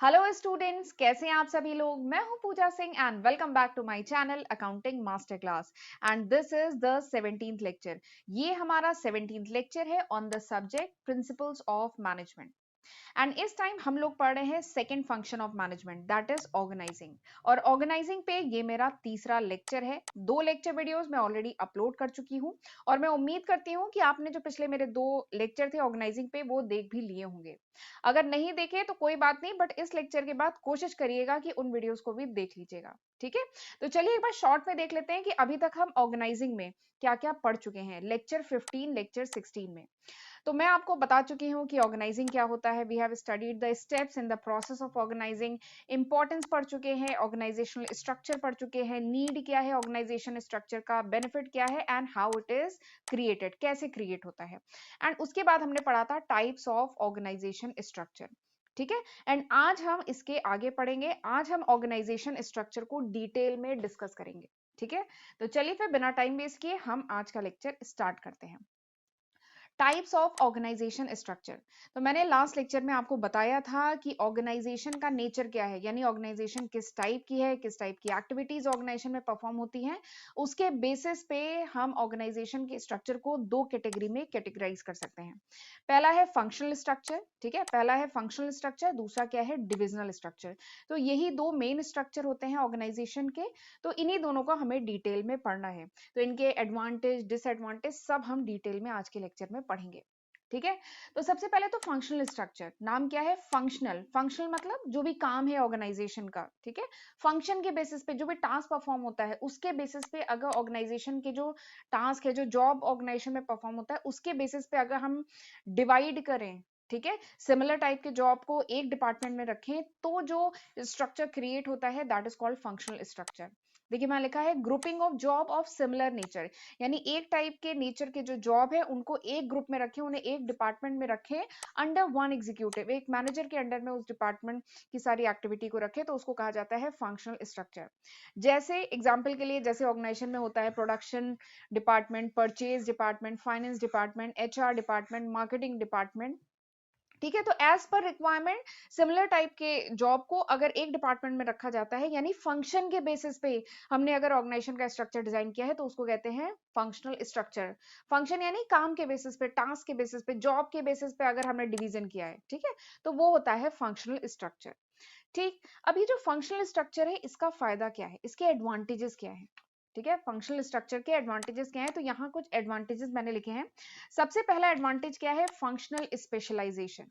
Hello students, कैसे हैं आप सभी लोग। मैं हूं Pooja Singh and welcome back to my channel accounting master class. And this is the 17th lecture. ये हमारा 17th लेक्चर है on the subject principles of management. And इस टाइम हम लोग पढ़ रहे हैं second function of management, that is organising. और ऑर्गेनाइजिंग पे ये मेरा तीसरा लेक्चर है। 2 लेक्चर वीडियोस मैं ऑलरेडी अपलोड कर चुकी हूँ और मैं उम्मीद करती हूँ कि आपने जो पिछले मेरे 2 लेक्चर थे ऑर्गेनाइजिंग पे वो देख भी लिए होंगे। अगर नहीं देखे तो कोई बात नहीं, बट इस लेक्चर के बाद कोशिश करिएगा कि उन वीडियोस को भी देख लीजिएगा। ठीक है, तो चलिए एक बार शॉर्ट में देख लेते हैं कि अभी तक हम ऑर्गेनाइजिंग में क्या क्या पढ़ चुके हैं लेक्चर 15 लेक्चर 16 में। तो मैं आपको बता चुकी हूँ कि ऑर्गेनाइजिंग क्या होता है। We have studied the steps in the process of organizing. Importance पढ़ चुके हैं, ऑर्गेनाइजेशनल स्ट्रक्चर पढ़ चुके हैं, नीड क्या है ऑर्गेनाइजेशन स्ट्रक्चर का, बेनिफिट क्या है and how it is created, कैसे क्रिएट होता है। एंड उसके बाद हमने पढ़ा था टाइप्स ऑफ ऑर्गेनाइजेशन स्ट्रक्चर। ठीक है, एंड आज हम इसके आगे पढ़ेंगे। आज हम ऑर्गेनाइजेशन स्ट्रक्चर को डिटेल में डिस्कस करेंगे। ठीक है, तो चलिए फिर बिना टाइम वेस्ट किए हम आज का लेक्चर स्टार्ट करते हैं। Types of organization structure. तो मैंने लास्ट लेक्चर में आपको बताया था कि ऑर्गेनाइजेशन का नेचर क्या है, यानी ऑर्गेनाइजेशन किस टाइप की है, किस टाइप की एक्टिविटीज ऑर्गेनाइजेशन में परफॉर्म होती हैं। उसके बेसिस पे हम ऑर्गेनाइजेशन के स्ट्रक्चर को 2 कैटेगरी में कैटेगराइज कर सकते हैं। पहला है फंक्शनल स्ट्रक्चर। ठीक है, पहला है फंक्शनल स्ट्रक्चर, दूसरा क्या है डिविजनल स्ट्रक्चर। तो यही 2 मेन स्ट्रक्चर होते हैं ऑर्गेनाइजेशन के। तो इन्हीं दोनों का हमें डिटेल में पढ़ना है। तो इनके एडवांटेज डिसएडवांटेज सब हम डिटेल में आज के लेक्चर में पढ़ेंगे। ठीक है, तो सबसे पहले तो फंक्शनल स्ट्रक्चर। नाम क्या है फंक्शनल। फंक्शनल मतलब जो भी काम है ऑर्गेनाइजेशन का। ठीक है, फंक्शन के बेसिस पे जो भी टास्क परफॉर्म होता है उसके बेसिस पे अगर ऑर्गेनाइजेशन के जो टास्क है, जो जॉब ऑर्गेनाइजेशन में परफॉर्म होता है उसके बेसिस पे अगर हम डिवाइड करें, ठीक है, सिमिलर टाइप के जॉब को एक डिपार्टमेंट में रखें तो जो स्ट्रक्चर क्रिएट होता है that is called functional structure. देखिए मैं लिखा है grouping of job of similar nature, यानी एक टाइप के नेचर के जो जॉब है उनको एक ग्रुप में रखें, उन्हें एक डिपार्टमेंट में रखें अंडर वन एग्जीक्यूटिव, एक मैनेजर के अंडर में उस डिपार्टमेंट की सारी एक्टिविटी को रखें, तो उसको कहा जाता है फंक्शनल स्ट्रक्चर। जैसे एग्जांपल के लिए, जैसे ऑर्गेनाइजेशन में होता है production department, purchase department, finance department, HR department, marketing department. ठीक है, तो as per requirement similar type के जॉब को अगर एक डिपार्टमेंट में रखा जाता है, यानी फंक्शन के बेसिस पे हमने अगर ऑर्गेनाइजेशन का स्ट्रक्चर डिजाइन किया है तो उसको कहते हैं फंक्शनल स्ट्रक्चर। फंक्शन यानी काम के बेसिस पे, टास्क के बेसिस पे, जॉब के बेसिस पे अगर हमने डिवीजन किया है, ठीक है, तो वो होता है फंक्शनल स्ट्रक्चर। ठीक, अब ये जो फंक्शनल स्ट्रक्चर है इसका फायदा क्या है, इसके एडवांटेजेस क्या है। ठीक है, फंक्शनल स्ट्रक्चर के एडवांटेजेस क्या है, तो यहाँ कुछ एडवांटेजेस मैंने लिखे हैं। सबसे पहला एडवांटेज क्या है, फंक्शनल स्पेशलाइजेशन।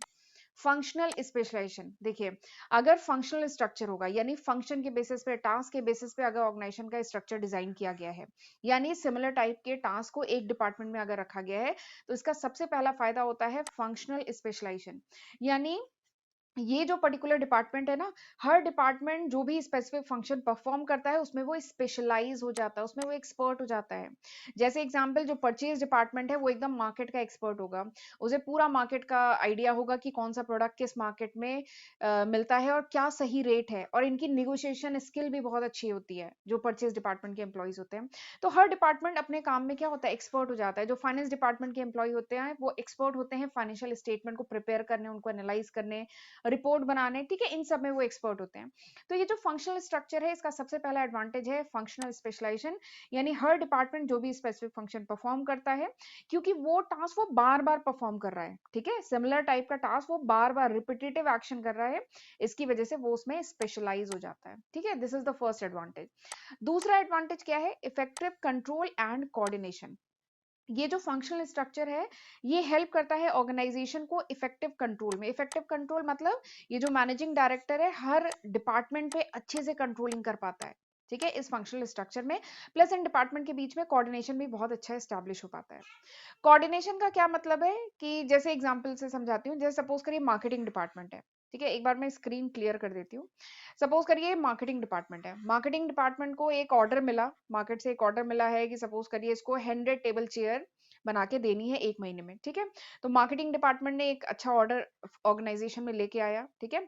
फंक्शनल स्पेशलाइजेशन देखिए, अगर फंक्शनल स्ट्रक्चर होगा यानी फंक्शन के बेसिस पे, टास्क के बेसिस पे अगर ऑर्गेनाइजेशन का स्ट्रक्चर डिजाइन किया गया है, यानी सिमिलर टाइप के टास्क को एक डिपार्टमेंट में अगर रखा गया है, तो इसका सबसे पहला फायदा होता है फंक्शनल स्पेशलाइजेशन। यानी ये जो पर्टिकुलर डिपार्टमेंट है ना, हर डिपार्टमेंट जो भी स्पेसिफिक फंक्शन परफॉर्म करता है उसमें वो स्पेशलाइज हो जाता है, उसमें वो एक्सपर्ट हो जाता है। जैसे एग्जांपल, जो परचेज डिपार्टमेंट है वो एकदम मार्केट का एक्सपर्ट होगा, उसे पूरा मार्केट का आइडिया होगा कि कौन सा प्रोडक्ट किस मार्केट में मिलता है और क्या सही रेट है, और इनकी निगोशिएशन स्किल भी बहुत अच्छी होती है जो परचेज डिपार्टमेंट के एम्प्लॉयज होते हैं। तो हर डिपार्टमेंट अपने काम में क्या होता है, एक्सपर्ट हो जाता है। जो फाइनेंस डिपार्टमेंट के एम्प्लॉय होते हैं वो एक्सपर्ट होते हैं फाइनेंशियल स्टेटमेंट को प्रिपेयर करने, उनको एनालाइज करने, रिपोर्ट बनाने, ठीक है, इन सब में वो एक्सपर्ट होते हैं। तो ये जो फंक्शनल स्ट्रक्चर है इसका सबसे पहला एडवांटेज है फंक्शनल स्पेशलाइजेशन, यानी हर डिपार्टमेंट जो भी स्पेसिफिक फंक्शन परफॉर्म करता है, क्योंकि वो टास्क वो बार बार परफॉर्म कर रहा है, ठीक है, सिमिलर टाइप का टास्क वो बार बार रिपीटेटिव एक्शन कर रहा है, इसकी वजह से वो उसमें स्पेशलाइज हो जाता है। ठीक है, this is the first advantage. दूसरा एडवांटेज क्या है, इफेक्टिव कंट्रोल एंड कोऑर्डिनेशन। ये जो फंक्शनल स्ट्रक्चर है ये हेल्प करता है ऑर्गेनाइजेशन को इफेक्टिव कंट्रोल में। इफेक्टिव कंट्रोल मतलब ये जो मैनेजिंग डायरेक्टर है हर डिपार्टमेंट पे अच्छे से कंट्रोलिंग कर पाता है, ठीक है, इस फंक्शनल स्ट्रक्चर में। प्लस इन डिपार्टमेंट के बीच में कोऑर्डिनेशन भी बहुत अच्छा एस्टैब्लिश हो पाता है। कोऑर्डिनेशन का क्या मतलब है कि जैसे एग्जांपल से समझाती हूँ, जैसे सपोज करिए मार्केटिंग डिपार्टमेंट है, ठीक है, एक बार मैं स्क्रीन क्लियर कर देती हूँ। सपोज करिए मार्केटिंग डिपार्टमेंट है, मार्केटिंग डिपार्टमेंट को एक ऑर्डर मिला, मार्केट से एक ऑर्डर मिला है कि सपोज करिए इसको 100 टेबल चेयर बना के देनी है 1 महीने में, ठीक है। तो मार्केटिंग डिपार्टमेंट ने एक अच्छा ऑर्डर ऑर्गेनाइजेशन में लेके आया, ठीक है।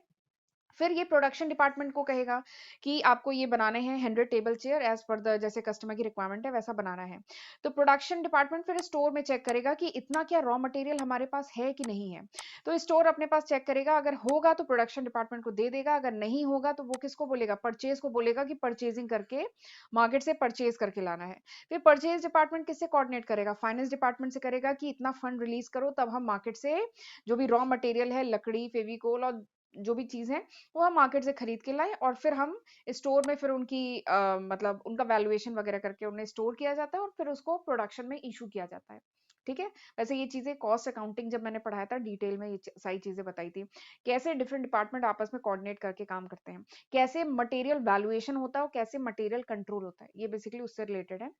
फिर ये प्रोडक्शन डिपार्टमेंट को कहेगा कि आपको ये बनाने हैं 100 table chair as per the जैसे कस्टमर की रिक्वायरमेंट है वैसा बनाना है। तो प्रोडक्शन डिपार्टमेंट फिर स्टोर में चेक करेगा कि इतना क्या रॉ मटेरियल हमारे पास है कि नहीं है। तो स्टोर अपने पास चेक करेगा, अगर होगा तो प्रोडक्शन डिपार्टमेंट को दे देगा, अगर नहीं होगा तो वो किसको बोलेगा, परचेज को बोलेगा कि परचेजिंग करके मार्केट से परचेज करके लाना है। फिर परचेज डिपार्टमेंट किससे कोऑर्डिनेट करेगा, फाइनेंस डिपार्टमेंट से करेगा कि इतना फंड रिलीज करो तब हम मार्केट से जो भी रॉ मटेरियल है, लकड़ी, फेविकोल और जो भी चीज है वो हम मार्केट से खरीद के लाए और फिर हम स्टोर में फिर उनकी मतलब उनका वैल्यूएशन वगैरह करके उन्हें स्टोर किया जाता है और फिर उसको प्रोडक्शन में इशू किया जाता है। ठीक है। वैसे ये चीजें कॉस्ट अकाउंटिंग जब मैंने पढ़ाया था डिटेल में ये सारी चीजें बताई थी, कैसे डिफरेंट डिपार्टमेंट आपस में कोऑर्डिनेट करके काम करते हैं, कैसे मटेरियल वैल्यूएशन होता है और कैसे मटेरियल कंट्रोल होता है, ये बेसिकली उससे रिलेटेड है।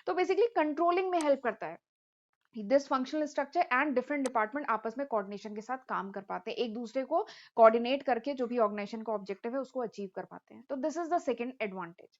तो बेसिकली कंट्रोलिंग में हेल्प करता है। This functional structure and different department आपस में कोऑर्डिनेशन के साथ काम कर पाते हैं, एक दूसरे को कोऑर्डिनेट करके जो भी ऑर्गेनाइजेशन का ऑब्जेक्टिव है उसको अचीव कर पाते हैं। तो this is the second advantage.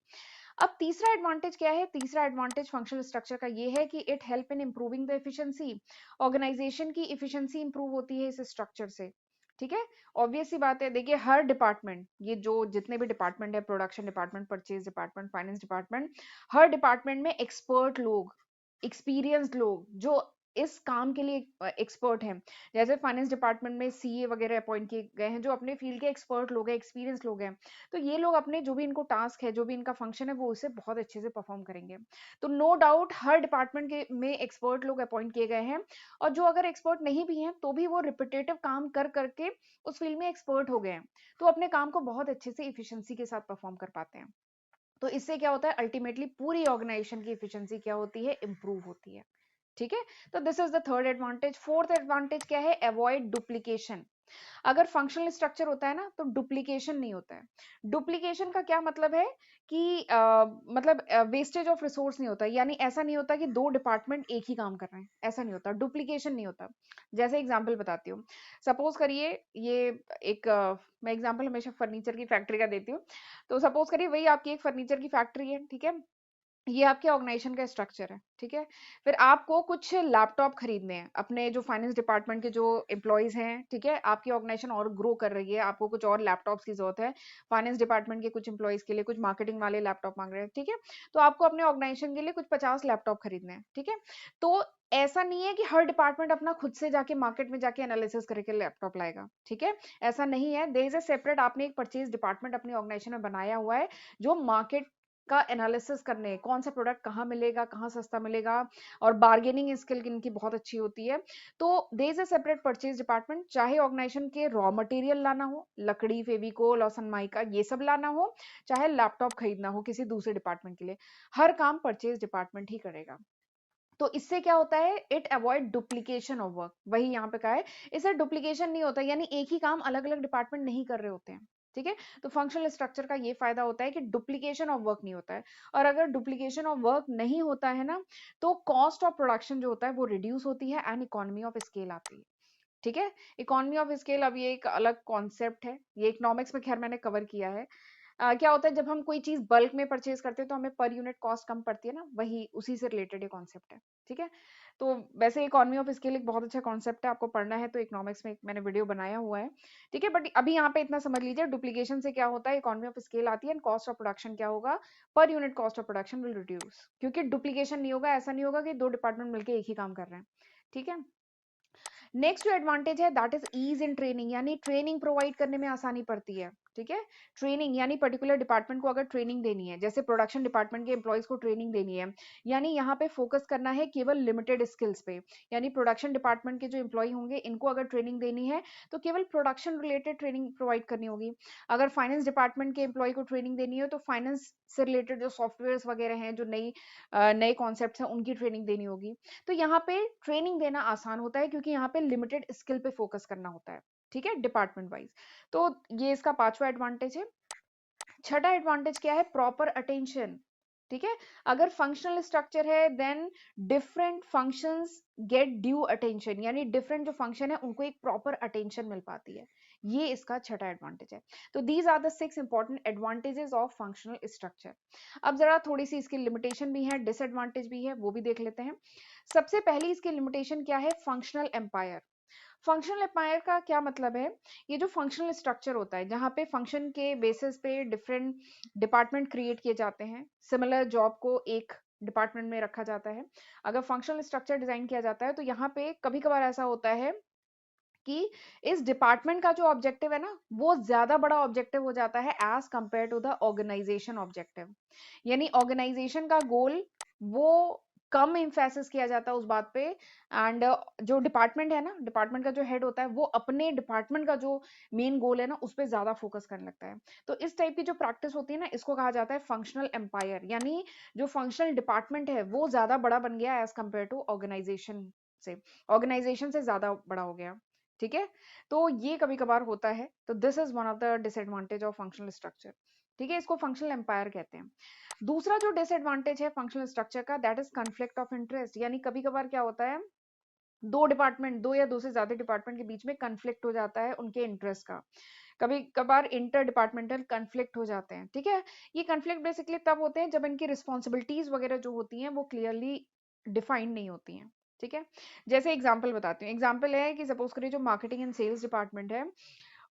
अब तीसरा एडवांटेज क्या है, तीसरा एडवांटेज फंक्शनल स्ट्रक्चर का ये है कि it help in improving the efficiency, organization की एफिशिएंसी इंप्रूव होती है इस स्ट्रक्चर से। ठीक है। ऑब्वियस सी बात है, देखिए हर डिपार्टमेंट, ये जो जितने भी डिपार्टमेंट है, production department, purchase department, finance department, हर डिपार्टमेंट में एक्सपर्ट लोग, एक्सपीरियंस्ड लोग जो इस काम के लिए एक्सपर्ट हैं। जैसे फाइनेंस डिपार्टमेंट में सीए वगैरह अपॉइंट किए गए हैं जो अपने फील्ड के एक्सपर्ट लोग हैं, एक्सपीरियंस लोग हैं। तो ये लोग अपने जो भी इनको टास्क है, जो भी इनका फंक्शन है, वो उसे बहुत अच्छे से परफॉर्म करेंगे। तो नो डाउट हर डिपार्टमेंट के में एक्सपर्ट लोग अपॉइंट किए गए हैं, और जो अगर एक्सपर्ट नहीं भी हैं तो भी वो रिपीटेटिव काम कर करके उस फील्ड में एक्सपर्ट हो गए हैं, तो अपने काम को बहुत अच्छे से इफिशिएंसी के साथ परफॉर्म कर पाते हैं। तो इससे क्या होता है, अल्टीमेटली पूरी ऑर्गेनाइजेशन की इफिशिएंसी क्या होती है, इंप्रूव होती है। ठीक है। तो this is the third advantage. Fourth advantage क्या है, अवॉइड डुप्लीकेशन। अगर फंक्शनल स्ट्रक्चर होता है ना तो डुप्लीकेशन नहीं होता है। डुप्लीकेशन का क्या मतलब है कि मतलब वेस्टेज ऑफ रिसोर्स नहीं होता, यानी ऐसा नहीं होता कि दो डिपार्टमेंट एक ही काम कर रहे हैं, ऐसा नहीं होता, डुप्लीकेशन नहीं होता। जैसे एग्जांपल बताती हूँ, सपोज करिए ये एक मैं एग्जांपल हमेशा फर्नीचर की फैक्ट्री का देती हूँ। तो सपोज करिए वही आपकी एक फर्नीचर की फैक्ट्री है, ठीक है, ये आपके ऑर्गेनाइजेशन का स्ट्रक्चर है। ठीक है। फिर आपको कुछ लैपटॉप खरीदने हैं, अपने जो फाइनेंस डिपार्टमेंट के जो एम्प्लॉयज हैं, ठीक है, आपकी ऑर्गेनाइजेशन और ग्रो कर रही है, आपको कुछ और लैपटॉप्स की जरूरत है, फाइनेंस डिपार्टमेंट के कुछ एम्प्लॉयज के लिए कुछ मार्केटिंग वाले लैपटॉप मांग रहे हैं। ठीक है। तो आपको अपने ऑर्गेनाइजेशन के लिए कुछ 50 लैपटॉप खरीदने हैं। ठीक है। तो ऐसा नहीं है कि हर डिपार्टमेंट अपना खुद से जाके मार्केट में जाके एनालिसिस करके लैपटॉप लाएगा। ठीक है। ऐसा नहीं है, देयर इज अ सेपरेट, आपने एक परचेज डिपार्टमेंट अपनी ऑर्गेनाइजेशन में बनाया हुआ है जो मार्केट का एनालिसिस करने, कौन सा प्रोडक्ट कहाँ मिलेगा, कहाँ सस्ता मिलेगा, और बार्गेनिंग स्किल इनकी बहुत अच्छी होती है। तो there is a separate purchase department, चाहे ऑर्गेनाइजेशन के रॉ मटेरियल लाना हो, लकड़ी, फेविकोल और सनमाइका ये सब लाना हो, चाहे लैपटॉप खरीदना हो किसी दूसरे डिपार्टमेंट के लिए, हर काम परचेज डिपार्टमेंट ही करेगा। तो इससे क्या होता है, it avoid duplication of work, वही यहाँ पे कहा है, इससे डुप्लीकेशन नहीं होता, यानी एक ही काम अलग अलग डिपार्टमेंट नहीं कर रहे होते हैं। ठीक है। तो फंक्शनल स्ट्रक्चर का ये फायदा होता है कि डुप्लीकेशन ऑफ वर्क नहीं होता है, और अगर डुप्लीकेशन ऑफ वर्क नहीं होता है ना, तो कॉस्ट ऑफ प्रोडक्शन जो होता है वो रिड्यूस होती है एंड इकोनॉमी ऑफ स्केल आती है। ठीक है। इकोनॉमी ऑफ स्केल अब ये एक अलग कॉन्सेप्ट है, ये इकोनॉमिक्स में खैर मैंने कवर किया है। क्या होता है, जब हम कोई चीज बल्क में परचेज करते हैं तो हमें पर यूनिट कॉस्ट कम पड़ती है ना, वही उसी से रिलेटेड ये कॉन्सेप्ट है। ठीक है। तो वैसे इकोनॉमी ऑफ स्केल एक बहुत अच्छा कॉन्सेप्ट है, आपको पढ़ना है तो इकोनॉमिक्स में एक मैंने वीडियो बनाया हुआ है। ठीक है। बट अभी यहाँ पे इतना समझ लीजिए, डुप्लीकेशन से क्या होता है, इकोनॉमी ऑफ स्केल आती है एंड कॉस्ट ऑफ प्रोडक्शन क्या होगा, per unit cost of production will reduce, क्योंकि डुप्लीकेशन नहीं होगा, ऐसा नहीं होगा कि दो डिपार्टमेंट मिलकर एक ही काम कर रहे हैं। ठीक है। नेक्स्ट जो एडवांटेज है that is ease in training, यानी ट्रेनिंग प्रोवाइड करने में आसानी पड़ती है। ठीक है। ट्रेनिंग यानी पर्टिकुलर डिपार्टमेंट को अगर ट्रेनिंग देनी है, जैसे प्रोडक्शन डिपार्टमेंट के एम्प्लॉयज को ट्रेनिंग देनी है, यानी यहाँ पे फोकस करना है केवल लिमिटेड स्किल्स पे, यानी प्रोडक्शन डिपार्टमेंट के जो एम्प्लॉय होंगे इनको अगर ट्रेनिंग देनी है तो केवल प्रोडक्शन रिलेटेड ट्रेनिंग प्रोवाइड करनी होगी। अगर फाइनेंस डिपार्टमेंट के एम्प्लॉय को ट्रेनिंग देनी है तो फाइनेंस से रिलेटेड जो सॉफ्टवेयर वगैरह हैं, जो नए कॉन्सेप्ट हैं, उनकी ट्रेनिंग देनी होगी। तो यहाँ पे ट्रेनिंग देना आसान होता है क्योंकि यहाँ पे लिमिटेड स्किल पे फोकस करना होता है। ठीक है, डिपार्टमेंट वाइज। तो ये इसका पांचवा एडवांटेज है। छठा एडवांटेज क्या है, प्रॉपर अटेंशन। ठीक है। अगर फंक्शनल स्ट्रक्चर है then different functions get due attention, यानी डिफरेंट जो फंक्शन है उनको एक प्रॉपर अटेंशन मिल पाती है, ये इसका छठा एडवांटेज है। तो these are the 6 important advantages of functional structure. अब जरा थोड़ी सी इसकी लिमिटेशन भी है, डिसएडवांटेज भी है, वो भी देख लेते हैं। सबसे पहली इसकी लिमिटेशन क्या है, फंक्शनल एम्पायर। फंक्शनल एम्पायर का क्या मतलब है? ये जो फंक्शनल स्ट्रक्चर होता है जहाँ पे फंक्शन के बेसिस पे डिफरेंट डिपार्टमेंट क्रिएट किए जाते हैं, सिमिलर जॉब को एक डिपार्टमेंट में रखा जाता है। अगर फंक्शनल स्ट्रक्चर डिजाइन किया जाता है तो यहाँ पे कभी कभार ऐसा होता है कि इस डिपार्टमेंट का जो ऑब्जेक्टिव है ना, वो ज्यादा बड़ा ऑब्जेक्टिव हो जाता है as compare to the organization objective. यानी ऑर्गेनाइजेशन का गोल वो कम इम्फेसिस किया जाता है उस बात पे, एंड जो डिपार्टमेंट है ना, डिपार्टमेंट का जो हेड होता है वो अपने डिपार्टमेंट का जो मेन गोल है ना उस पर ज्यादा फोकस करने लगता है। तो इस टाइप की जो प्रैक्टिस होती है ना, इसको कहा जाता है फंक्शनल एम्पायर। यानी जो फंक्शनल डिपार्टमेंट है वो ज्यादा बड़ा बन गया एज कंपेयर टू ऑर्गेनाइजेशन से, ऑर्गेनाइजेशन से ज्यादा बड़ा हो गया। ठीक है, तो ये कभी कभार होता है। तो this is one of the disadvantage of functional structure. ठीक है, इसको फंक्शनल एम्पायर कहते हैं। दूसरा जो डिसएडवांटेज है फंक्शनल स्ट्रक्चर का, that is conflict of interest. यानी कभी कभार क्या होता है, दो डिपार्टमेंट, दो या दो से ज्यादा डिपार्टमेंट के बीच में कन्फ्लिक्ट हो जाता है उनके इंटरेस्ट का। कभी कभार इंटर डिपार्टमेंटल कन्फ्लिक्ट हो जाते हैं। ठीक है, ये कन्फ्लिक्ट बेसिकली तब होते हैं जब इनकी रिस्पॉन्सिबिलिटीज वगैरह जो होती हैं वो क्लियरली डिफाइंड नहीं होती हैं। ठीक है, जैसे एग्जाम्पल बताती हूँ। एग्जाम्पल है कि सपोज करिए जो मार्केटिंग एंड सेल्स डिपार्टमेंट है,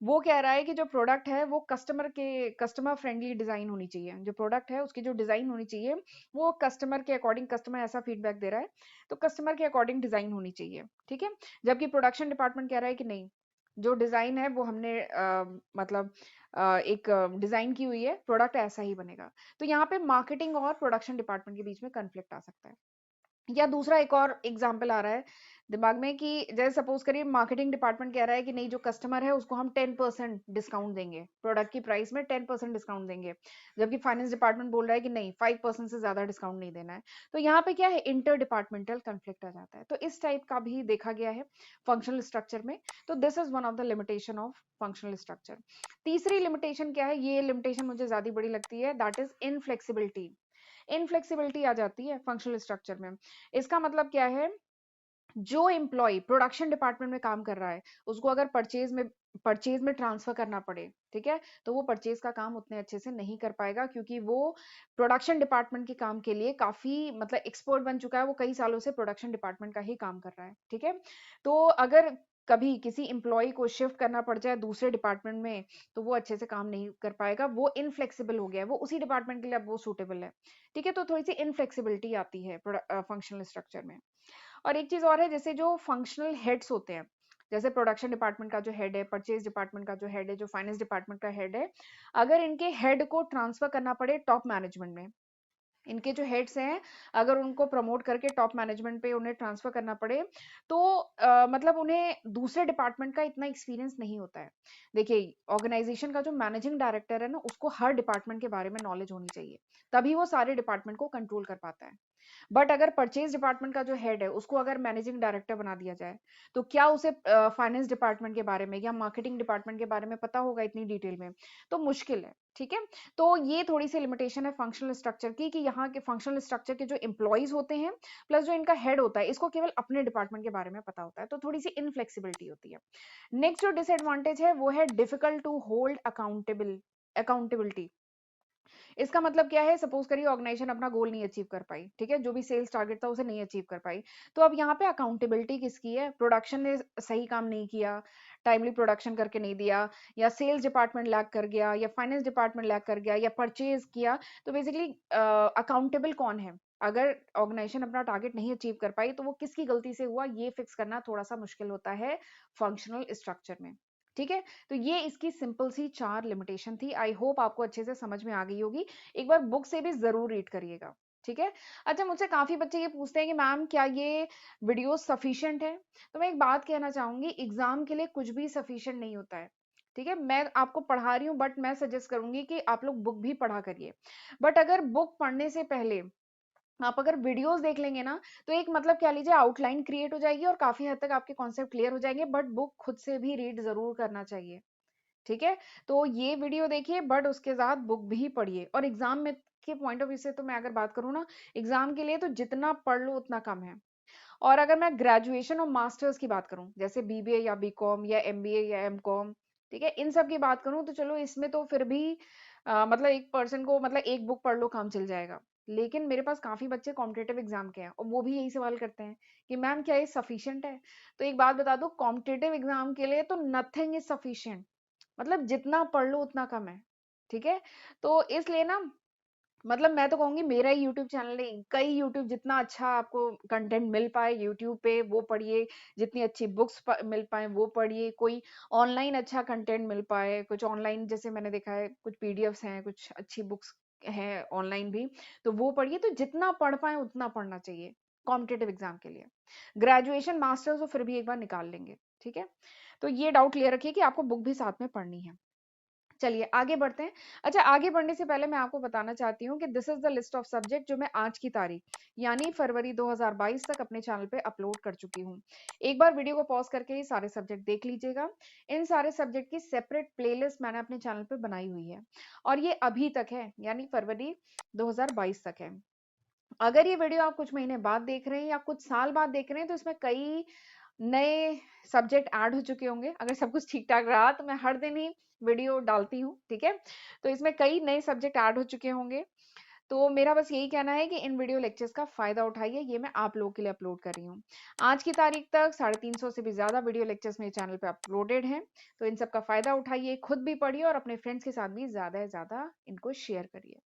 वो कह रहा है कि जो प्रोडक्ट है वो कस्टमर फ्रेंडली डिजाइन होनी चाहिए। जो प्रोडक्ट है उसकी जो डिजाइन होनी चाहिए वो कस्टमर के अकॉर्डिंग, कस्टमर ऐसा फीडबैक दे रहा है तो कस्टमर के अकॉर्डिंग डिजाइन होनी चाहिए। ठीक है, जबकि प्रोडक्शन डिपार्टमेंट कह रहा है कि नहीं, जो डिजाइन है वो हमने मतलब एक डिजाइन की हुई है, प्रोडक्ट ऐसा ही बनेगा। तो यहाँ पे मार्केटिंग और प्रोडक्शन डिपार्टमेंट के बीच में कन्फ्लिक्ट आ सकता है। या दूसरा एक और एग्जांपल आ रहा है दिमाग में कि जैसे सपोज करिए मार्केटिंग डिपार्टमेंट कह रहा है कि नहीं, जो कस्टमर है उसको हम 10% डिस्काउंट देंगे, प्रोडक्ट की प्राइस में 10% डिस्काउंट देंगे, जबकि फाइनेंस डिपार्टमेंट बोल रहा है कि नहीं, 5% से ज्यादा डिस्काउंट नहीं देना है। तो यहाँ पे क्या है, इंटर डिपार्टमेंटल कन्फ्लिक्ट आ जाता है। तो इस टाइप का भी देखा गया है फंक्शनल स्ट्रक्चर में। तो this is one of the limitation of functional structure. तीसरी लिमिटेशन क्या है, ये लिमिटेशन मुझे ज्यादा बड़ी लगती है, दैट इज इनफ्लेक्सिबिलिटी। इनफ्लेक्सिबिलिटी आ जाती है फंक्शनल स्ट्रक्चर में। इसका मतलब क्या है, जो एम्प्लॉय प्रोडक्शन डिपार्टमेंट में काम कर रहा है उसको अगर परचेज में ट्रांसफर करना पड़े, ठीक है, तो वो परचेज का काम उतने अच्छे से नहीं कर पाएगा, क्योंकि वो प्रोडक्शन डिपार्टमेंट के काम के लिए काफी मतलब एक्सपर्ट बन चुका है, वो कई सालों से प्रोडक्शन डिपार्टमेंट का ही काम कर रहा है। ठीक है, तो अगर कभी किसी एम्प्लॉय को शिफ्ट करना पड़ जाए दूसरे डिपार्टमेंट में तो वो अच्छे से काम नहीं कर पाएगा, वो इनफ्लेक्सिबल हो गया है, वो उसी डिपार्टमेंट के लिए अब वो सूटेबल है। ठीक है, तो थोड़ी सी इनफ्लेक्सिबिलिटी आती है फंक्शनल स्ट्रक्चर में। और एक चीज और है, जैसे जो फंक्शनल हेड्स होते हैं, जैसे प्रोडक्शन डिपार्टमेंट का जो हेड है, परचेज डिपार्टमेंट का जो हेड है, जो फाइनेंस डिपार्टमेंट का हेड है, अगर इनके हेड को ट्रांसफर करना पड़े टॉप मैनेजमेंट में, इनके जो हेड्स हैं अगर उनको प्रमोट करके टॉप मैनेजमेंट पे उन्हें ट्रांसफर करना पड़े, तो मतलब उन्हें दूसरे डिपार्टमेंट का इतना एक्सपीरियंस नहीं होता है। देखिए, ऑर्गेनाइजेशन का जो मैनेजिंग डायरेक्टर है ना, उसको हर डिपार्टमेंट के बारे में नॉलेज होनी चाहिए, तभी वो सारे डिपार्टमेंट को कंट्रोल कर पाता है। बट अगर परचेज डिपार्टमेंट का जो हेड है उसको अगर मैनेजिंग डायरेक्टर बना दिया जाए, तो क्या उसे फाइनेंस डिपार्टमेंट के बारे में या मार्केटिंग डिपार्टमेंट के बारे में पता होगा इतनी डिटेल में? तो मुश्किल है। ठीक है, तो ये थोड़ी सी लिमिटेशन है फंक्शनल स्ट्रक्चर की, कि यहाँ के फंक्शनल स्ट्रक्चर के जो एम्प्लॉयज होते हैं प्लस जो इनका हेड होता है, इसको केवल अपने डिपार्टमेंट के बारे में पता होता है, तो थोड़ी सी इनफ्लेक्सिबिलिटी होती है। नेक्स्ट जो डिसएडवांटेज है वो है डिफिकल्ट टू होल्ड अकाउंटेबिलिटी। इसका मतलब क्या है, सपोज करिए ऑर्गेनाइजेशन अपना गोल नहीं अचीव कर पाई, ठीक है, जो भी सेल्स टारगेट था उसे नहीं अचीव कर पाई, तो अब यहाँ पे अकाउंटेबिलिटी किसकी है? प्रोडक्शन ने सही काम नहीं किया, टाइमली प्रोडक्शन करके नहीं दिया, या सेल्स डिपार्टमेंट लैग कर गया, या फाइनेंस डिपार्टमेंट लैग कर गया, या परचेज किया। तो बेसिकली अकाउंटेबल कौन है? अगर ऑर्गेनाइजेशन अपना टारगेट नहीं अचीव कर पाई तो वो किसकी गलती से हुआ, ये फिक्स करना थोड़ा सा मुश्किल होता है फंक्शनल स्ट्रक्चर में। ठीक है, तो ये इसकी सिंपल सी 4 लिमिटेशन थी। आई होप आपको अच्छे से समझ में आ गई होगी। एक बार बुक से भी जरूर रीड करिएगा। ठीक है, अच्छा, मुझसे काफी बच्चे ये पूछते हैं कि मैम क्या ये वीडियो सफिशिएंट है? तो मैं एक बात कहना चाहूंगी, एग्जाम के लिए कुछ भी सफिशिएंट नहीं होता है। ठीक है, मैं आपको पढ़ा रही हूँ बट मैं सजेस्ट करूंगी कि आप लोग बुक भी पढ़ा करिए। बट अगर बुक पढ़ने से पहले आप अगर वीडियोस देख लेंगे ना, तो एक मतलब क्या लीजिए, आउटलाइन क्रिएट हो जाएगी और काफी हद तक आपके कॉन्सेप्ट क्लियर हो जाएंगे। बट बुक खुद से भी रीड जरूर करना चाहिए। ठीक है, तो ये वीडियो देखिए बट उसके साथ बुक भी पढ़िए। और एग्जाम में के पॉइंट ऑफ व्यू से तो मैं अगर बात करूँ ना, एग्जाम के लिए तो जितना पढ़ लो उतना कम है। और अगर मैं ग्रेजुएशन और मास्टर्स की बात करूं, जैसे बीबीए या बीकॉम या एमबीए या एमकॉम, ठीक है, इन सब की बात करूं तो चलो इसमें तो फिर भी मतलब एक पर्सन को मतलब एक बुक पढ़ लो काम चल जाएगा। लेकिन मेरे पास काफ़ी बच्चे कॉम्पिटिटिव एग्ज़ाम के हैं और वो भी यही सवाल करते हैं कि मैम क्या ये सफिशिएंट है? तो एक बात बता दूँ, कॉम्पिटिटिव एग्ज़ाम के लिए तो नथिंग इज़ सफिशिएंट, मतलब जितना पढ़ लो उतना कम है, ठीक है? तो इसलिए ना, मतलब मैं तो कहूँगी मेरा ही यूट्यूब चैनल नहीं, कई यूट्यूब, जितना अच्छा आपको कंटेंट मिल पाए यूट्यूब पे वो पढ़िए, जितनी अच्छी बुक्स मिल पाए वो पढ़िए, कोई ऑनलाइन अच्छा कंटेंट मिल पाए, कुछ ऑनलाइन जैसे मैंने देखा है कुछ पीडीएफ्स हैं, कुछ अच्छी बुक्स हैं ऑनलाइन भी, तो वो पढ़िए। तो जितना पढ़ पाए उतना पढ़ना चाहिए कॉम्पिटेटिव एग्जाम के लिए। ग्रेजुएशन मास्टर्स तो फिर भी एक बार निकाल लेंगे, ठीक है? तो ये डाउट क्लियर रखिए कि आपको बुक भी साथ में पढ़नी है। चलिए आगे बढ़ते हैं। अच्छा, आगे बढ़ने से पहले मैं आपको बताना चाहती हूँ कि this is the list of subject जो मैं आज की तारीख यानी फरवरी 2022 तक अपने चैनल पे अपलोड कर चुकी हूँ। एक बार वीडियो को पॉज करके ये सारे सब्जेक्ट देख लीजिएगा। इन सारे सब्जेक्ट की सेपरेट प्लेलिस्ट मैंने अपने चैनल पे बनाई हुई है और ये अभी तक है, यानी फरवरी 2022 तक है। अगर ये वीडियो आप कुछ महीने बाद देख रहे हैं या कुछ साल बाद देख रहे हैं तो इसमें कई नए सब्जेक्ट ऐड हो चुके होंगे। अगर सब कुछ ठीक ठाक रहा तो मैं हर दिन ही वीडियो डालती हूँ, ठीक है? तो इसमें कई नए सब्जेक्ट ऐड हो चुके होंगे। तो मेरा बस यही कहना है कि इन वीडियो लेक्चर्स का फायदा उठाइए, ये मैं आप लोगों के लिए अपलोड कर रही हूँ। आज की तारीख तक 350 से भी ज्यादा वीडियो लेक्चर्स मेरे चैनल पे अपलोडेड हैं। तो इन सब का फायदा उठाइए, खुद भी पढ़िए और अपने फ्रेंड्स के साथ भी ज्यादा से ज्यादा इनको शेयर करिए,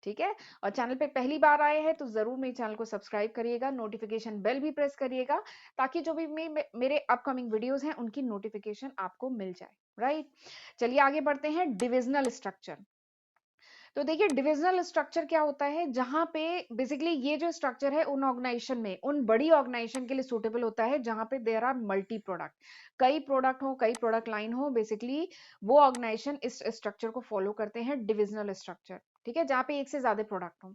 ठीक है? और चैनल पे पहली बार आए हैं तो जरूर मेरे चैनल को सब्सक्राइब करिएगा, नोटिफिकेशन बेल भी प्रेस करिएगा, ताकि जो भी मेरे अपकमिंग वीडियोस हैं उनकी नोटिफिकेशन आपको मिल जाए, राइट? चलिए आगे बढ़ते हैं। Divisional structure. तो देखिए डिविजनल स्ट्रक्चर क्या होता है, जहां पे बेसिकली ये जो स्ट्रक्चर है उन ऑर्गेनाइजेशन में, उन बड़ी ऑर्गेनाइजेशन के लिए सूटेबल होता है जहां पे देयर आर मल्टी प्रोडक्ट, कई प्रोडक्ट हो, कई प्रोडक्ट लाइन हो। बेसिकली वो ऑर्गेनाइजेशन इस स्ट्रक्चर को फॉलो करते हैं, डिविजनल स्ट्रक्चर, ठीक है? जहां पे एक से ज्यादा प्रोडक्ट हो,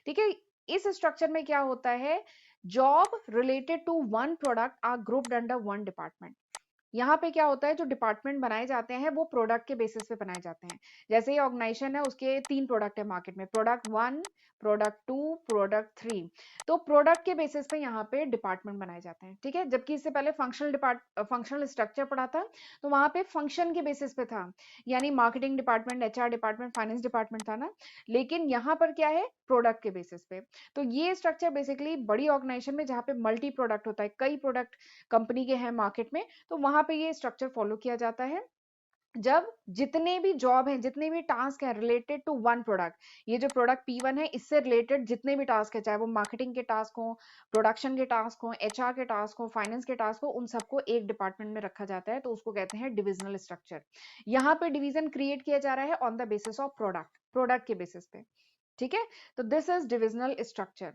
ठीक है? इस स्ट्रक्चर में क्या होता है, job related to one product are grouped under one department. यहाँ पे क्या होता है, जो डिपार्टमेंट बनाए जाते हैं वो प्रोडक्ट के बेसिस पे बनाए जाते हैं। जैसे ये ऑर्गेनाइजेशन है, उसके 3 प्रोडक्ट है मार्केट में, प्रोडक्ट 1, प्रोडक्ट 2, प्रोडक्ट 3। तो प्रोडक्ट के बेसिस पे यहाँ पे डिपार्टमेंट बनाए जाते हैं, ठीक है? जबकि इससे पहले फंक्शनल स्ट्रक्चर पढ़ा था, तो वहां पे फंक्शन के बेसिस पे था, यानी marketing department, HR department, finance department था ना। लेकिन यहाँ पर क्या है, प्रोडक्ट के बेसिस पे। तो ये स्ट्रक्चर बेसिकली बड़ी ऑर्गेनाइजेशन में जहाँ पे मल्टी प्रोडक्ट होता है, कई प्रोडक्ट कंपनी के हैं मार्केट में, तो वहां पे ये स्ट्रक्चर फॉलो किया जाता है। जब जितने भी जॉब हैं, जितने भी टास्क हैं रिलेटेड टू वन प्रोडक्ट, ये जो प्रोडक्ट P1 है इससे रिलेटेड जितने भी टास्क है, चाहे वो मार्केटिंग के टास्क हो, प्रोडक्शन के टास्क हो, एचआर के टास्क हो, फाइनेंस के टास्क हो, उन सबको एक डिपार्टमेंट में रखा जाता है, तो उसको कहते हैं डिविजनल स्ट्रक्चर। यहाँ पे डिवीजन क्रिएट किया जा रहा है on the basis of product, product के बेसिस पे, ठीक है? तो दिस इज डिविजनल स्ट्रक्चर।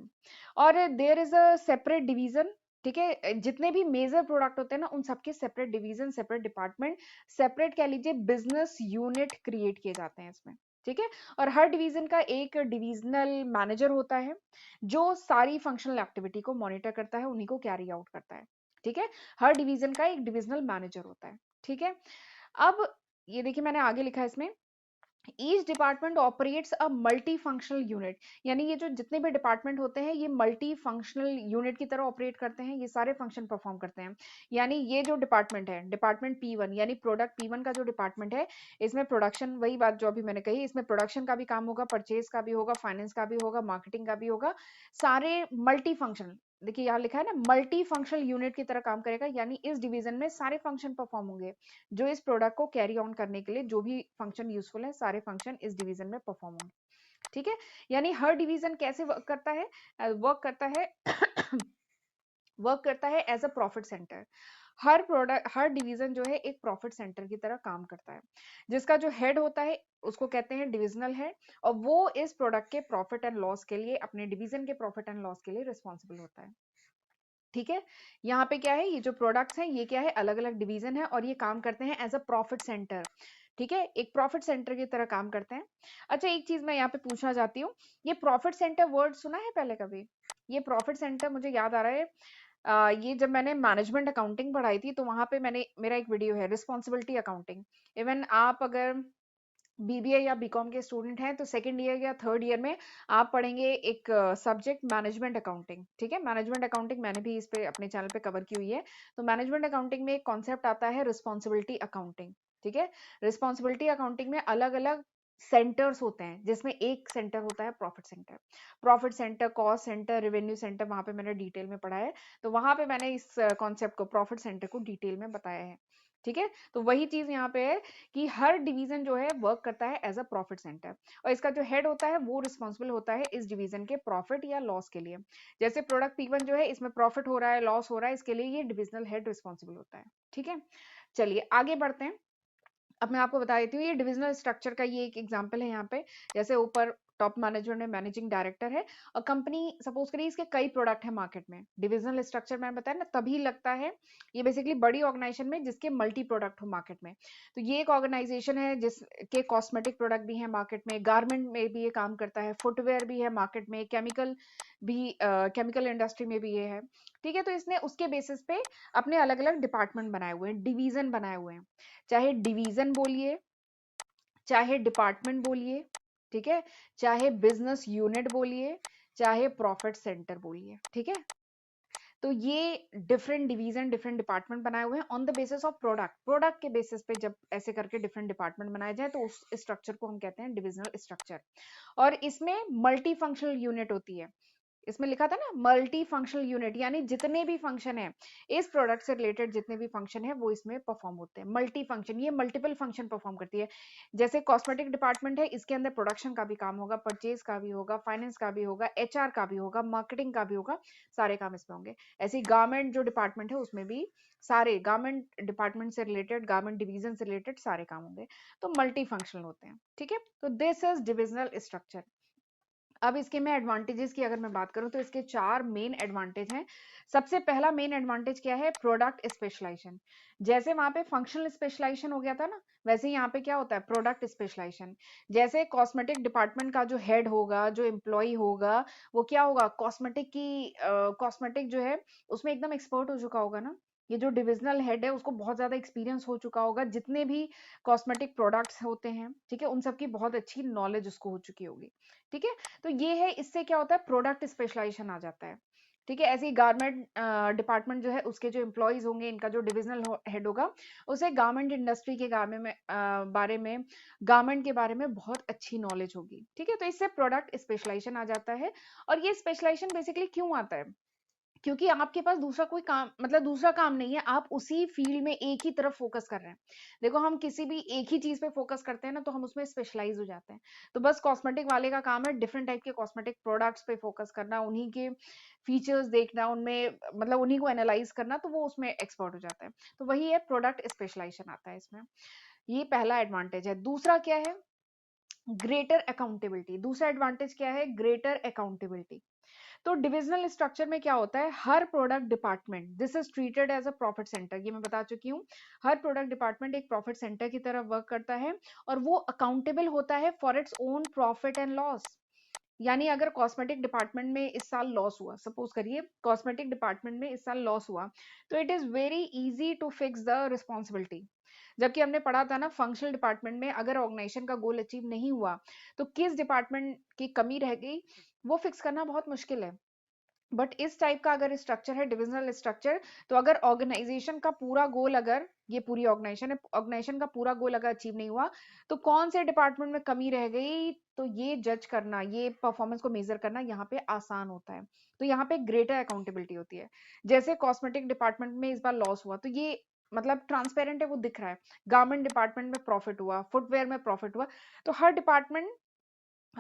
और there is a separate division, ठीक है? जितने भी मेजर प्रोडक्ट होते हैं ना, उन सबके separate division, separate department, separate कह लीजिए बिजनेस यूनिट क्रिएट किए जाते हैं इसमें, ठीक है? और हर डिवीजन का एक डिविजनल मैनेजर होता है जो सारी फंक्शनल एक्टिविटी को मॉनिटर करता है, उन्हीं को कैरी आउट करता है, ठीक है? हर डिवीजन का एक डिविजनल मैनेजर होता है, ठीक है? अब ये देखिए मैंने आगे लिखा है इसमें, each department operates a multi functional unit, यानी ये जो जितने भी डिपार्टमेंट होते हैं ये मल्टी फंक्शनल यूनिट की तरह ऑपरेट करते हैं, ये सारे फंक्शन परफॉर्म करते हैं। यानी ये जो डिपार्टमेंट है, डिपार्टमेंट P1 यानी प्रोडक्ट P1 का जो डिपार्टमेंट है, इसमें प्रोडक्शन, वही बात जो अभी मैंने कही, इसमें प्रोडक्शन का भी काम होगा, परचेज का भी होगा, फाइनेंस का भी होगा, मार्केटिंग का भी होगा, सारे मल्टी फंक्शनल। देखिए यहाँ लिखा है ना, मल्टी फंक्शनल यूनिट की तरह काम करेगा, यानी इस डिवीजन में सारे फंक्शन परफॉर्म होंगे, जो इस प्रोडक्ट को कैरी ऑन करने के लिए जो भी फंक्शन यूजफुल है, सारे फंक्शन इस डिवीजन में परफॉर्म होंगे, ठीक है? यानी हर डिवीजन कैसे वर्क करता है, वर्क करता है वर्क करता है एज अ प्रॉफिट सेंटर। हर प्रोडक्ट, हर डिवीजन जो है एक प्रॉफिट सेंटर की तरह काम करता है, जिसका जो हेड होता है उसको कहते हैं डिविजनल हेड, और वो इस प्रोडक्ट के प्रॉफिट एंड लॉस के लिए, अपने डिवीजन के प्रॉफिट एंड लॉस के लिए रिस्पॉन्सिबल होता है, ठीक है? यहाँ पे क्या है, ये जो प्रोडक्ट्स हैं ये क्या है, अलग अलग डिवीजन है और ये काम करते हैं एज अ प्रॉफिट सेंटर, ठीक है? एक प्रॉफिट सेंटर की तरह काम करते हैं। अच्छा, एक चीज मैं यहाँ पे पूछना चाहती हूँ, ये प्रॉफिट सेंटर वर्ड सुना है पहले कभी? ये प्रॉफिट सेंटर मुझे याद आ रहा है, ये जब मैंने मैनेजमेंट अकाउंटिंग पढ़ाई थी तो वहां पे मैंने, मेरा एक वीडियो है रिस्पॉन्सिबिलिटी अकाउंटिंग। इवन आप अगर बीबीए या बीकॉम के स्टूडेंट हैं तो सेकंड ईयर या थर्ड ईयर में आप पढ़ेंगे एक सब्जेक्ट मैनेजमेंट अकाउंटिंग, ठीक है? मैनेजमेंट अकाउंटिंग मैंने भी इस पे अपने चैनल पे कवर की हुई है। तो मैनेजमेंट अकाउंटिंग में एक कॉन्सेप्ट आता है रिस्पॉन्सिबिलिटी अकाउंटिंग, ठीक है? रिस्पॉन्सिबिलिटी अकाउंटिंग में अलग अलग सेंटर्स होते हैं, जिसमें एक सेंटर होता है profit centre, cost centre, revenue centre, वहां पे मैंने डिटेल में पढ़ा है। तो वहां पे मैंने इस कॉन्सेप्ट को, प्रॉफिट सेंटर को डिटेल में बताया है। ठीक है, तो वही चीज यहाँ पे है कि हर डिवीजन जो है वर्क करता है एज अ प्रॉफिट सेंटर, और इसका जो हेड होता है वो रिस्पॉन्सिबल होता है इस डिवीजन के प्रॉफिट या लॉस के लिए। जैसे प्रोडक्ट P1 जो है, इसमें प्रॉफिट हो रहा है, लॉस हो रहा है, इसके लिए ये डिविजनल हेड रिस्पॉन्सिबल होता है। ठीक है, चलिए आगे बढ़ते हैं। अब मैं आपको बता देती हूँ, ये डिविजनल स्ट्रक्चर का ये एक एग्जांपल है यहाँ पे। जैसे ऊपर टॉप मैनेजमेंट में मैनेजिंग डायरेक्टर है, और कंपनी सपोज करिए इसके कई प्रोडक्ट है मार्केट में। डिविजनल स्ट्रक्चर मैंने बताया ना, तभी लगता है ये बेसिकली बड़ी ऑर्गेनाइजेशन में जिसके मल्टी प्रोडक्ट हो मार्केट में। तो ये एक ऑर्गेनाइजेशन है जिसके कॉस्मेटिक प्रोडक्ट भी है मार्केट में, गारमेंट में भी ये काम करता है, फुटवेयर भी है मार्केट में, केमिकल भी, केमिकल इंडस्ट्री में भी ये है। ठीक है, तो इसने उसके बेसिस पे अपने अलग अलग डिपार्टमेंट बनाए हुए हैं, डिवीजन बनाए हुए हैं। चाहे डिवीजन बोलिए, चाहे डिपार्टमेंट बोलिए, ठीक है, चाहे बिजनेस यूनिट बोलिए, चाहे प्रॉफिट सेंटर बोलिए। ठीक है, तो ये डिफरेंट डिवीजन, डिफरेंट डिपार्टमेंट बनाए हुए हैं on the basis of product के बेसिस पे। जब ऐसे करके डिफरेंट डिपार्टमेंट बनाए जाए तो उस स्ट्रक्चर को हम कहते हैं डिविजनल स्ट्रक्चर। और इसमें मल्टी फंक्शनल यूनिट होती है। इसमें लिखा था ना मल्टी फंक्शनल यूनिट, यानी जितने भी फंक्शन है इस प्रोडक्ट से रिलेटेड, जितने भी फंक्शन है वो इसमें परफॉर्म होते हैं। मल्टी फंक्शन, ये मल्टीपल फंक्शन परफॉर्म करती है। जैसे कॉस्मेटिक डिपार्टमेंट है, इसके अंदर प्रोडक्शन का भी काम होगा, परचेज का भी होगा, फाइनेंस का भी होगा, HR का भी होगा, मार्केटिंग का भी होगा, सारे काम इसमें होंगे। ऐसे ही गारमेंट जो डिपार्टमेंट है उसमें भी सारे गारमेंट डिपार्टमेंट से रिलेटेड, गारमेंट डिवीजन से रिलेटेड सारे काम होंगे। तो मल्टी फंक्शनल होते हैं। ठीक है, तो दिस इज डिविजनल स्ट्रक्चर। अब इसके मैं एडवांटेजेस की अगर मैं बात करूं तो इसके 4 मेन एडवांटेज हैं। सबसे पहला मेन एडवांटेज क्या है? Product specialization. जैसे वहां पे फंक्शनल स्पेशलाइजेशन हो गया था ना, वैसे यहाँ पे क्या होता है? Product specialization. जैसे कॉस्मेटिक डिपार्टमेंट का जो हेड होगा, जो एम्प्लॉय होगा, वो क्या होगा? कॉस्मेटिक की कॉस्मेटिक जो है उसमें एकदम एक्सपर्ट हो चुका होगा ना। ये जो डिविजनल हेड है उसको बहुत ज्यादा एक्सपीरियंस हो चुका होगा, जितने भी कॉस्मेटिक प्रोडक्ट्स होते हैं, ठीक है, उन सबकी बहुत अच्छी नॉलेज उसको हो चुकी होगी। ठीक है, तो ये है, इससे क्या होता है? प्रोडक्ट स्पेशलाइजेशन आ जाता है। ठीक है, ऐसे ही गारमेंट डिपार्टमेंट जो है उसके जो एम्प्लॉयज होंगे, इनका जो डिविजनल हेड होगा, उसे गारमेंट इंडस्ट्री के बारे में, गारमेंट के बारे में बहुत अच्छी नॉलेज होगी। ठीक है, तो इससे प्रोडक्ट स्पेशलाइजेशन आ जाता है। और ये स्पेशलाइजेशन बेसिकली क्यों आता है? क्योंकि आपके पास दूसरा कोई काम, मतलब दूसरा काम नहीं है, आप उसी फील्ड में एक ही तरफ फोकस कर रहे हैं। देखो, हम किसी भी एक ही चीज पे फोकस करते हैं ना, तो हम उसमें स्पेशलाइज हो जाते हैं। तो बस कॉस्मेटिक वाले का काम है डिफरेंट टाइप के कॉस्मेटिक प्रोडक्ट्स पे फोकस करना, उन्हीं के फीचर्स देखना, उनमें मतलब उन्हीं को एनालाइज करना, तो वो उसमें एक्सपर्ट हो जाता है। तो वही है, प्रोडक्ट स्पेशलाइजेशन आता है इसमें। ये पहला एडवांटेज है। दूसरा क्या है? Greater accountability. दूसरा एडवांटेज क्या है? Greater accountability. तो डिविजनल स्ट्रक्चर में क्या होता है? हर product department, this is treated as a profit centre. ये मैं बता चुकी हूँ। हर प्रोडक्ट डिपार्टमेंट एक प्रॉफिट सेंटर की तरह वर्क करता है, और वो अकाउंटेबल होता है for its own profit and loss. यानी अगर कॉस्मेटिक डिपार्टमेंट में इस साल लॉस हुआ, सपोज करिए कॉस्मेटिक डिपार्टमेंट में इस साल लॉस हुआ, तो it is very easy to fix the responsibility. जबकि हमने पढ़ा था ना, फंक्शनल डिपार्टमेंट में अगर ऑर्गेनाइजेशन का गोल अचीव नहीं हुआ, तो किस डिपार्टमेंट की कमी रह गई वो फिक्स करना बहुत मुश्किल है। बट इस टाइप का अगर स्ट्रक्चर है, डिविजनल स्ट्रक्चर, तो अगर ऑर्गेनाइजेशन का पूरा गोल, अगर ये पूरी ऑर्गेनाइजेशन है, ऑर्गेनाइजेशन का पूरा गोल अगर अचीव नहीं हुआ, तो कौन से डिपार्टमेंट में कमी रह गई, तो ये जज करना, ये परफॉर्मेंस को मेजर करना यहाँ पे आसान होता है। तो यहाँ पे ग्रेटर अकाउंटेबिलिटी होती है। जैसे कॉस्मेटिक डिपार्टमेंट में इस बार लॉस हुआ, तो ये मतलब ट्रांसपेरेंट है, वो दिख रहा है। गारमेंट डिपार्टमेंट में प्रॉफिट हुआ, फुटवेयर में प्रॉफिट हुआ, तो हर डिपार्टमेंट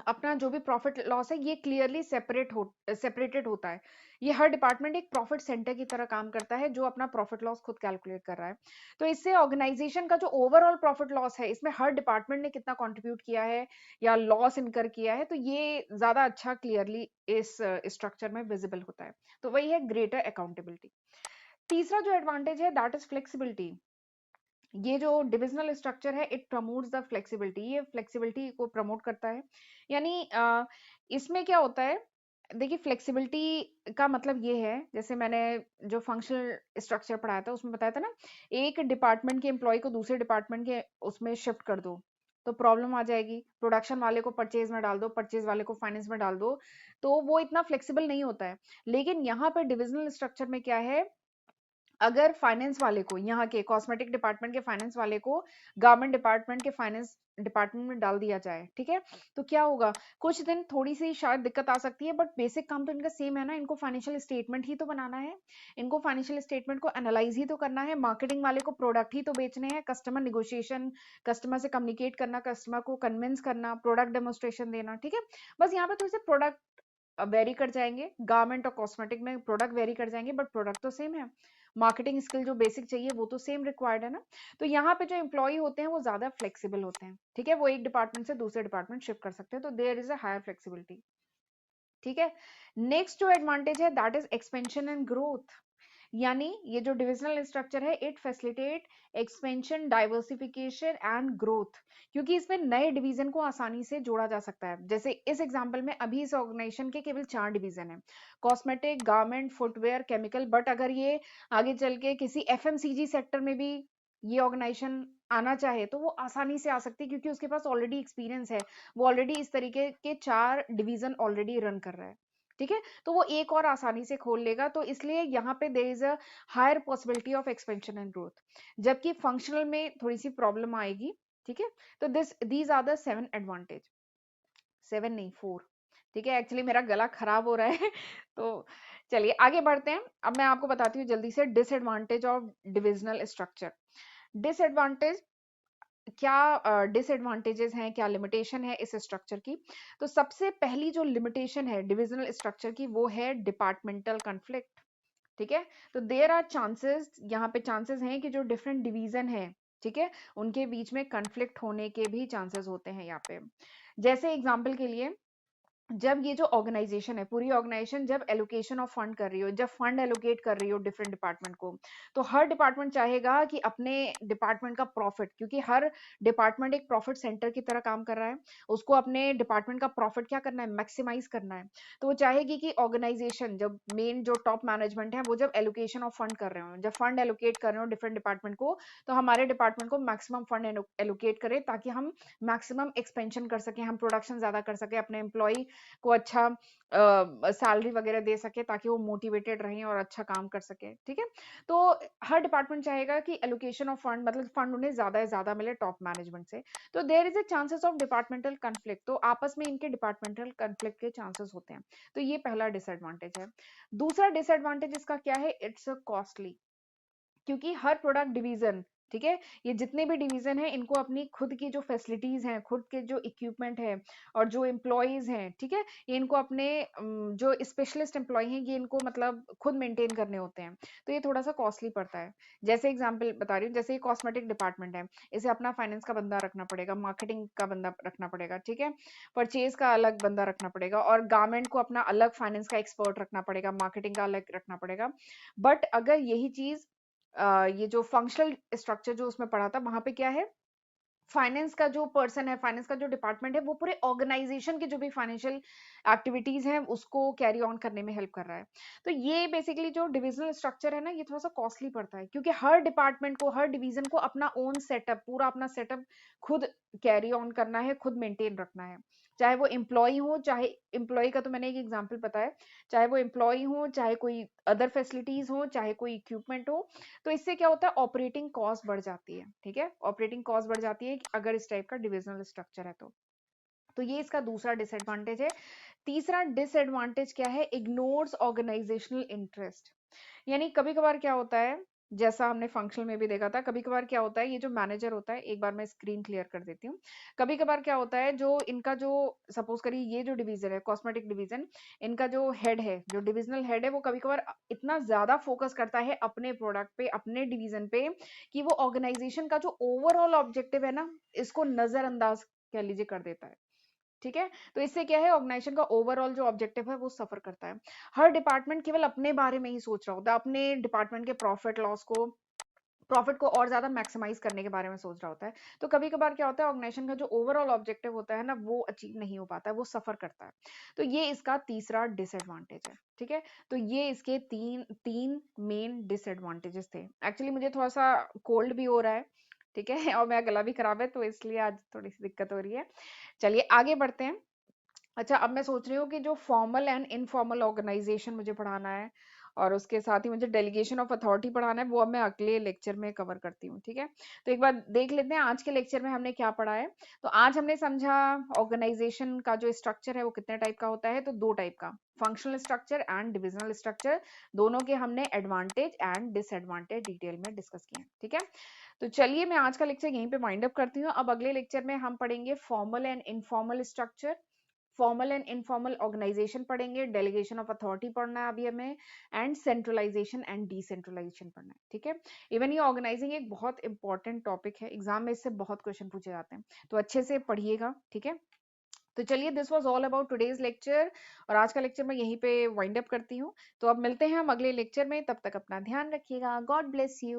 अपना जो भी प्रॉफिट लॉस है ये क्लियरली सेपरेटेड होता है। ये हर डिपार्टमेंट एक प्रॉफिट सेंटर की तरह काम करता है, जो अपना प्रॉफिट लॉस खुद कैलकुलेट कर रहा है। तो इससे ऑर्गेनाइजेशन का जो ओवरऑल प्रॉफिट लॉस है, इसमें हर डिपार्टमेंट ने कितना कंट्रीब्यूट किया है या लॉस इनकर किया है, तो ये ज्यादा अच्छा क्लियरली इस स्ट्रक्चर में विजिबल होता है। तो वही है ग्रेटर अकाउंटेबिलिटी। तीसरा जो एडवांटेज है दैट इज फ्लेक्सिबिलिटी। ये जो डिविजनल स्ट्रक्चर है, इट प्रमोट्स द फ्लेक्सिबिलिटी। ये फ्लेक्सिबिलिटी को प्रमोट करता है। यानी इसमें क्या होता है? देखिए, फ्लेक्सिबिलिटी का मतलब ये है, जैसे मैंने जो फंक्शनल स्ट्रक्चर पढ़ाया था उसमें बताया था ना, एक डिपार्टमेंट के एम्प्लॉय को दूसरे डिपार्टमेंट के उसमें शिफ्ट कर दो तो प्रॉब्लम आ जाएगी। प्रोडक्शन वाले को परचेज में डाल दो, परचेज वाले को फाइनेंस में डाल दो, तो वो इतना फ्लेक्सिबल नहीं होता है। लेकिन यहाँ पे डिविजनल स्ट्रक्चर में क्या है? अगर फाइनेंस वाले को, यहाँ के कॉस्मेटिक डिपार्टमेंट के फाइनेंस वाले को गवर्नमेंट डिपार्टमेंट के फाइनेंस डिपार्टमेंट में डाल दिया जाए, ठीक है, तो क्या होगा, कुछ दिन थोड़ी सी शायद दिक्कत आ सकती है, बट बेसिक काम तो इनका सेम है ना, इनको फाइनेंशियल स्टेटमेंट ही तो बनाना है, इनको फाइनेंशियल स्टेटमेंट को एनालाइज ही तो करना है, मार्केटिंग वाले को प्रोडक्ट ही तो बेचने हैं, कस्टमर निगोशिएशन, कस्टमर से कम्युनिकेट करना, कस्टमर को कन्विंस करना, प्रोडक्ट डेमोस्ट्रेशन देना, ठीक है। बस यहाँ पे थोड़े से प्रोडक्ट वेरी कर जाएंगे, गारमेंट और कॉस्मेटिक में प्रोडक्ट वेरी कर जाएंगे, बट प्रोडक्ट तो सेम है, मार्केटिंग स्किल जो बेसिक चाहिए वो तो सेम रिक्वायर्ड है ना। तो यहाँ पे जो एम्प्लॉय होते हैं वो ज्यादा फ्लेक्सिबल होते हैं, ठीक है, वो एक डिपार्टमेंट से दूसरे डिपार्टमेंट शिफ्ट कर सकते हैं, तो there is a higher flexibility, ठीक है। नेक्स्ट जो एडवांटेज है that is expansion and growth, यानी ये जो डिविजनल स्ट्रक्चर है it facilitate expansion, diversification and growth, क्योंकि इसमें नए डिवीजन को आसानी से जोड़ा जा सकता है। जैसे इस एग्जांपल में अभी इस ऑर्गेनाइजेशन के केवल 4 डिवीजन है, cosmetic, garment, footwear, chemical, but अगर ये आगे चल के किसी एफएमसीजी सेक्टर में भी ये ऑर्गेनाइजेशन आना चाहे तो वो आसानी से आ सकती है, क्योंकि उसके पास ऑलरेडी एक्सपीरियंस है, वो ऑलरेडी इस तरीके के 4 डिवीजन ऑलरेडी रन कर रहा है, ठीक है, तो वो एक और आसानी से खोल लेगा, तो इसलिए यहाँ पे there is a higher possibility of expansion and growth, जबकि फंक्शनल में थोड़ी सी प्रॉब्लम आएगी, ठीक है। तो दीज आर द 7 एडवांटेज, 7 नहीं 4, ठीक है, एक्चुअली मेरा गला खराब हो रहा है तो चलिए आगे बढ़ते हैं। अब मैं आपको बताती हूँ जल्दी से disadvantage of divisional structure. Disadvantage क्या, डिसएडवांटेजेस हैं, क्या लिमिटेशन है इस स्ट्रक्चर की। तो सबसे पहली जो लिमिटेशन है डिविजनल स्ट्रक्चर की वो है डिपार्टमेंटल कॉन्फ्लिक्ट, ठीक है। तो देयर आर चांसेस, यहाँ पे चांसेस हैं कि जो डिफरेंट डिवीजन है, ठीक है, उनके बीच में कॉन्फ्लिक्ट होने के भी चांसेस होते हैं यहाँ पे। जैसे एग्जांपल के लिए, जब ये जो ऑर्गेनाइजेशन है, पूरी ऑर्गेनाइजेशन जब एलोकेशन ऑफ फंड कर रही हो, जब फंड एलोकेट कर रही हो डिफरेंट डिपार्टमेंट को, तो हर डिपार्टमेंट चाहेगा कि अपने डिपार्टमेंट का प्रॉफिट, क्योंकि हर डिपार्टमेंट एक प्रॉफिट सेंटर की तरह काम कर रहा है, उसको अपने डिपार्टमेंट का प्रॉफिट क्या करना है, मैक्सिमाइज करना है। तो वो चाहेगी कि ऑर्गेनाइजेशन, जब मेन जो टॉप मैनेजमेंट है वो जब एलोकेशन ऑफ फंड कर रहे हो, जब फंड एलोकेट कर रहे हो डिफरेंट डिपार्टमेंट को, तो हमारे डिपार्टमेंट को मैक्सिमम फंड एलोकेट करे, ताकि हम मैक्सिमम एक्सपेंशन कर सकें, हम प्रोडक्शन ज्यादा कर सकें, अपने एम्प्लॉय को अच्छा सैलरी वगैरह दे सके, ताकि वो मोटिवेटेड रहें और अच्छा काम कर सके, ठीक है। तो हर डिपार्टमेंट चाहेगा कि एलोकेशन ऑफ फंड, मतलब फंड उन्हें ज्यादा से ज्यादा मिले टॉप मैनेजमेंट से। तो there is a chances of departmental conflict, तो आपस में इनके डिपार्टमेंटल कन्फ्लिक्ट के चांसेस होते हैं। तो ये पहला डिसएडवांटेज है। दूसरा डिसएडवांटेज इसका क्या है, इट्स कॉस्टली, क्योंकि हर प्रोडक्ट डिवीजन, ठीक है, ये जितने भी डिवीजन है इनको अपनी खुद की जो फैसिलिटीज हैं, खुद के जो इक्विपमेंट है और जो एम्प्लॉयज हैं, ठीक है, ये इनको अपने जो स्पेशलिस्ट एम्प्लॉय हैं ये इनको मतलब खुद मेंटेन करने होते हैं, तो ये थोड़ा सा कॉस्टली पड़ता है। जैसे एग्जांपल बता रही हूँ, जैसे कॉस्मेटिक डिपार्टमेंट है, इसे अपना फाइनेंस का बंदा रखना पड़ेगा, मार्केटिंग का बंदा रखना पड़ेगा, ठीक है, परचेज का अलग बंदा रखना पड़ेगा, और गारमेंट को अपना अलग फाइनेंस का एक्सपर्ट रखना पड़ेगा, मार्केटिंग का अलग रखना पड़ेगा। बट अगर यही चीज ये जो फंक्शनल स्ट्रक्चर जो उसमें पढ़ा था वहां पे क्या है, फाइनेंस का जो पर्सन है, फाइनेंस का जो डिपार्टमेंट है, वो पूरे ऑर्गेनाइजेशन के जो भी फाइनेंशियल एक्टिविटीज हैं उसको कैरी ऑन करने में हेल्प कर रहा है। तो ये बेसिकली जो डिविजनल स्ट्रक्चर है ना, ये थोड़ा सा कॉस्टली पड़ता है, क्योंकि हर डिपार्टमेंट को, हर डिवीजन को अपना ओन सेटअप, पूरा अपना सेटअप खुद कैरी ऑन करना है, खुद मेंटेन रखना है, चाहे वो एम्प्लॉय हो, चाहे एम्प्लॉय का तो मैंने एक एग्जांपल बताया, चाहे वो एम्प्लॉय हो, चाहे कोई अदर फैसिलिटीज हो, चाहे कोई इक्विपमेंट हो। तो इससे क्या होता है, ऑपरेटिंग कॉस्ट बढ़ जाती है, ठीक है, ऑपरेटिंग कॉस्ट बढ़ जाती है अगर इस टाइप का डिविजनल स्ट्रक्चर है तो ये इसका दूसरा डिसएडवांटेज है। तीसरा डिसएडवांटेज क्या है, इग्नोर्स ऑर्गेनाइजेशनल इंटरेस्ट, यानी कभी कभार क्या होता है, जैसा हमने फंक्शनल में भी देखा था, कभी कभार क्या होता है, ये जो मैनेजर होता है, एक बार मैं स्क्रीन क्लियर कर देती हूँ। कभी कभार क्या होता है, जो इनका जो सपोज करिए ये जो डिवीजन है कॉस्मेटिक डिवीजन, इनका जो हेड है, जो डिविजनल हेड है, वो कभी कभार इतना ज्यादा फोकस करता है अपने प्रोडक्ट पे, अपने डिवीजन पे, कि वो ऑर्गेनाइजेशन का जो ओवरऑल ऑब्जेक्टिव है ना, इसको नजरअंदाज कह लीजिए कर देता है, ठीक है। तो इससे क्या है, ऑर्गेनाइजेशन का ओवरऑल जो ऑब्जेक्टिव है वो सफर करता है। हर डिपार्टमेंट केवल अपने बारे में ही सोच रहा होता है, अपने डिपार्टमेंट के प्रॉफिट लॉस को, प्रॉफिट को और ज्यादा मैक्सिमाइज करने के बारे में सोच रहा होता है। तो कभी कभार क्या होता है, ऑर्गेनाइजेशन का जो ओवरऑल ऑब्जेक्टिव होता है ना, वो अचीव नहीं हो पाता है, वो सफर करता है। तो ये इसका तीसरा डिसएडवांटेज है, ठीक है। तो ये इसके तीन तीन मेन डिसएडवांटेजेस थे। एक्चुअली मुझे थोड़ा सा कोल्ड भी हो रहा है, ठीक है और मेरा गला भी खराब है, तो इसलिए आज थोड़ी सी दिक्कत हो रही है। चलिए आगे बढ़ते हैं। अच्छा, अब मैं सोच रही हूँ कि जो फॉर्मल एंड इनफॉर्मल ऑर्गेनाइजेशन मुझे पढ़ाना है, और उसके साथ ही मुझे डेलीगेशन ऑफ अथॉरिटी पढ़ाना है, वो अब मैं अगले लेक्चर में कवर करती हूँ, ठीक है। तो एक बार देख लेते हैं आज के लेक्चर में हमने क्या पढ़ा है। तो आज हमने समझा ऑर्गेनाइजेशन का जो स्ट्रक्चर है वो कितने टाइप का होता है, तो 2 टाइप का, functional structure and divisional structure. दोनों के हमने एडवांटेज एंड डिसएडवांटेज डिटेल में डिस्कस किए हैं, ठीक है। तो चलिए मैं आज का लेक्चर यहीं पे वाइंड अप करती हूँ। अब अगले लेक्चर में हम पढ़ेंगे formal and informal structure, formal and informal organization पढ़ेंगे, डेलीगेशन ऑफ अथॉरिटी पढ़ना है अभी हमें, एंड सेंट्रलाइजेशन एंड डिसेंट्रलाइजेशन पढ़ना है, ठीक है। इवन ये ऑर्गेनाइजिंग एक बहुत इंपॉर्टेंट टॉपिक है, एग्जाम में इससे बहुत क्वेश्चन पूछे जाते हैं, तो अच्छे से पढ़िएगा, ठीक है। तो चलिए this was all about today's lecture, और आज का लेक्चर मैं यहीं पे वाइंड अप करती हूँ। तो अब मिलते हैं हम अगले लेक्चर में, तब तक अपना ध्यान रखिएगा। God bless you.